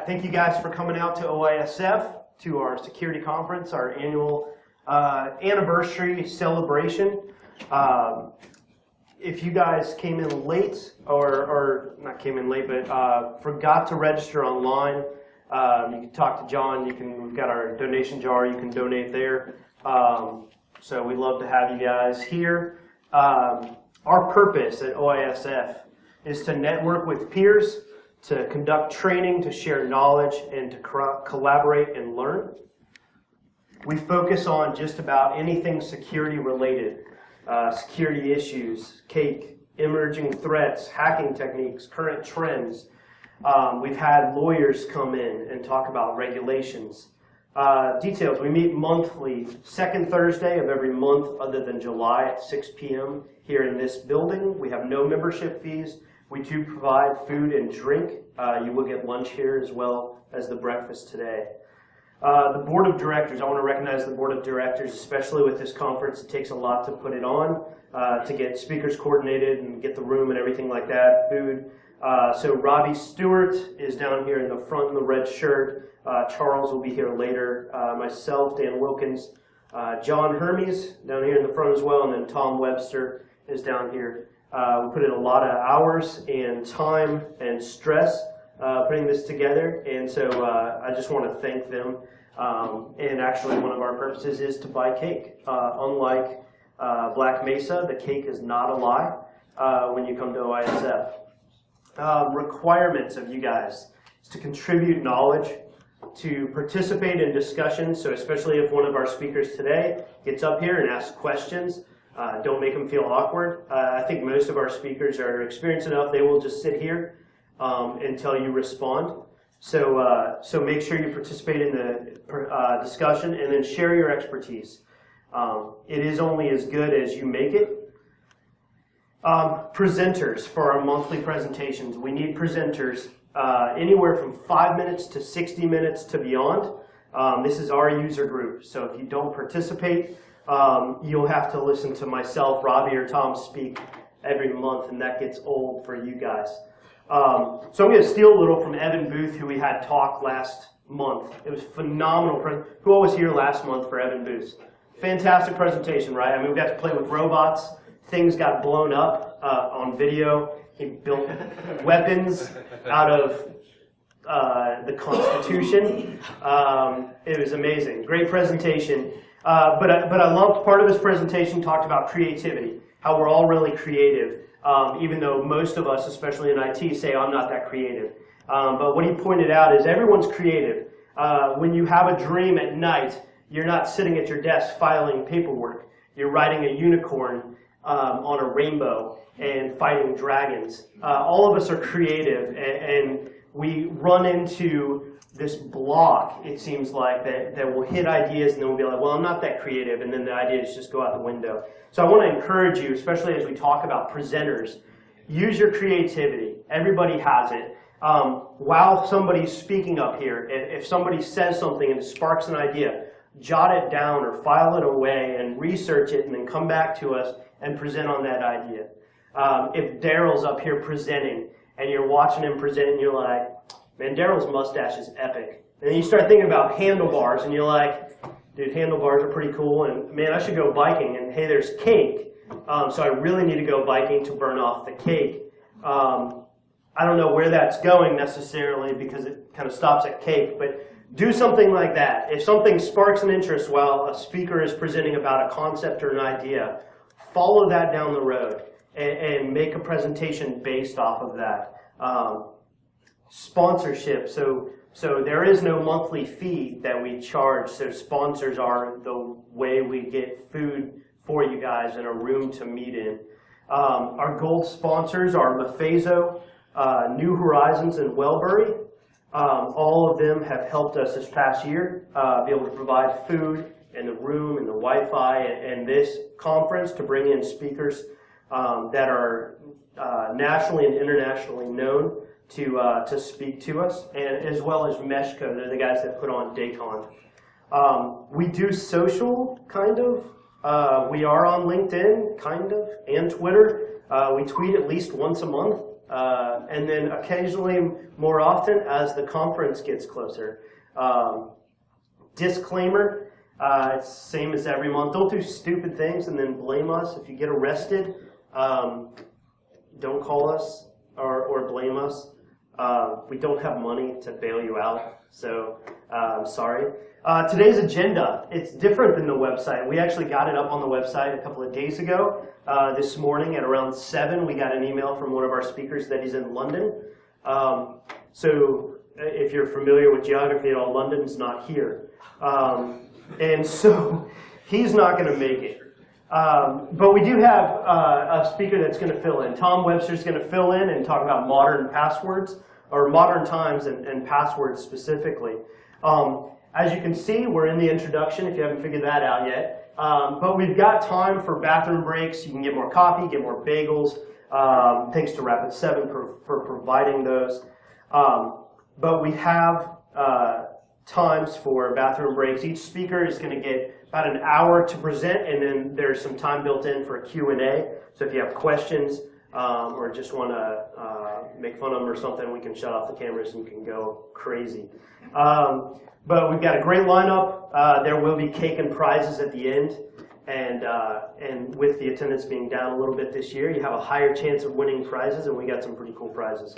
Thank you guys for coming out to OISF, to our security conference, our annual anniversary celebration. If you guys came in late, or not came in late, but forgot to register online, you can talk to John. We've got our donation jar. You can donate there. So we'd love to have you guys here. Our purpose at OISF is to network with peers, to conduct training, to share knowledge, and to collaborate and learn. We focus on just about anything security related, security issues, cake, emerging threats, hacking techniques, current trends. We've had lawyers come in and talk about regulations. Details, we meet monthly, second Thursday of every month other than July at 6 p.m. here in this building. We have no membership fees. We do provide food and drink. You will get lunch here as well as the breakfast today. The board of directors, I want to recognize the board of directors, especially with this conference. It takes a lot to put it on, to get speakers coordinated and get the room and everything like that, food. So Robbie Stewart is down here in the front in the red shirt. Charles will be here later. Myself, Dan Wilkins, John Hermes down here in the front as well, and then Tom Webster is down here. We put in a lot of hours and time and stress putting this together, and so I just want to thank them. And actually, one of our purposes is to buy cake. Unlike Black Mesa, the cake is not a lie when you come to OISF. Requirements of you guys is to contribute knowledge, to participate in discussions, so especially if one of our speakers today gets up here and asks questions, don't make them feel awkward. I think most of our speakers are experienced enough, they will just sit here until you respond. So make sure you participate in the discussion and then share your expertise. It is only as good as you make it. Presenters for our monthly presentations. We need presenters anywhere from 5 minutes to 60 minutes to beyond. This is our user group, so if you don't participate, you'll have to listen to myself, Robbie, or Tom speak every month, and that gets old for you guys. So I'm going to steal a little from Evan Booth, who we had talk last month. It was phenomenal. Who all was here last month for Evan Booth? Fantastic presentation, right? I mean, we got to play with robots. Things got blown up on video. He built weapons out of the Constitution. It was amazing. Great presentation. But I loved part of his presentation talked about creativity, how we're all really creative, even though most of us, especially in IT, say, I'm not that creative. But what he pointed out is everyone's creative. When you have a dream at night, you're not sitting at your desk filing paperwork. You're riding a unicorn on a rainbow and fighting dragons. All of us are creative, and we run into this block, it seems like, that will hit ideas, and then we'll be like, well, I'm not that creative, and then the ideas just go out the window. So I want to encourage you, especially as we talk about presenters, use your creativity. Everybody has it. While somebody's speaking up here, if somebody says something and it sparks an idea, jot it down or file it away and research it and then come back to us and present on that idea. If Daryl's up here presenting and you're watching him present and you're like, man, Daryl's mustache is epic. And then you start thinking about handlebars and you're like, dude, handlebars are pretty cool, and man, I should go biking, and hey, there's cake, so I really need to go biking to burn off the cake. I don't know where that's going necessarily because it kind of stops at cake, but do something like that. If something sparks an interest while a speaker is presenting about a concept or an idea, follow that down the road and make a presentation based off of that. Sponsorship, so there is no monthly fee that we charge, so sponsors are the way we get food for you guys and a room to meet in. Our gold sponsors are Lefezo, New Horizons, and Wellbury. All of them have helped us this past year be able to provide food and the room and the Wi-Fi and this conference to bring in speakers that are nationally and internationally known to speak to us, and as well as Meshco. They're the guys that put on Daycon. We do social, kind of. We are on LinkedIn, kind of, and Twitter. We tweet at least once a month. And then occasionally, more often, as the conference gets closer. Disclaimer, it's the same as every month. Don't do stupid things and then blame us. If you get arrested, don't call us or blame us. We don't have money to bail you out, so I'm sorry. Today's agenda, it's different than the website. We actually got it up on the website a couple of days ago. This morning at around 7, we got an email from one of our speakers that he's in London. So if you're familiar with geography at all, London's not here. And so he's not going to make it. But we do have a speaker that's going to fill in. Tom Webster's going to fill in and talk about modern passwords, or modern times and passwords specifically. As you can see, we're in the introduction if you haven't figured that out yet. But we've got time for bathroom breaks. You can get more coffee, get more bagels. Thanks to Rapid7 for providing those. But we have times for bathroom breaks. Each speaker is going to get about an hour to present, and then there's some time built in for Q&A. So if you have questions or just want to make fun of them or something, we can shut off the cameras and you can go crazy. But we've got a great lineup. There will be cake and prizes at the end. And with the attendance being down a little bit this year, you have a higher chance of winning prizes, and we got some pretty cool prizes.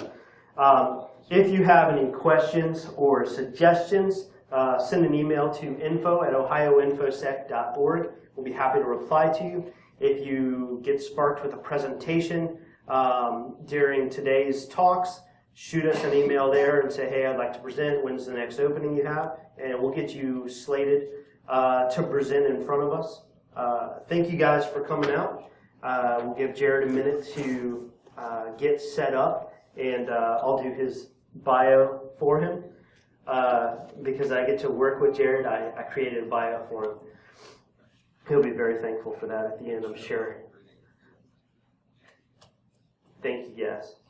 If you have any questions or suggestions, send an email to info@ohioinfosec.org. We'll be happy to reply to you. If you get sparked with a presentation during today's talks, shoot us an email there and say, hey, I'd like to present. When's the next opening you have? And we'll get you slated to present in front of us. Thank you guys for coming out. We'll give Jared a minute to get set up, and I'll do his bio for him. Because I get to work with Jared, I created a bio for him. He'll be very thankful for that at the end, I'm sure. Thank you, guys.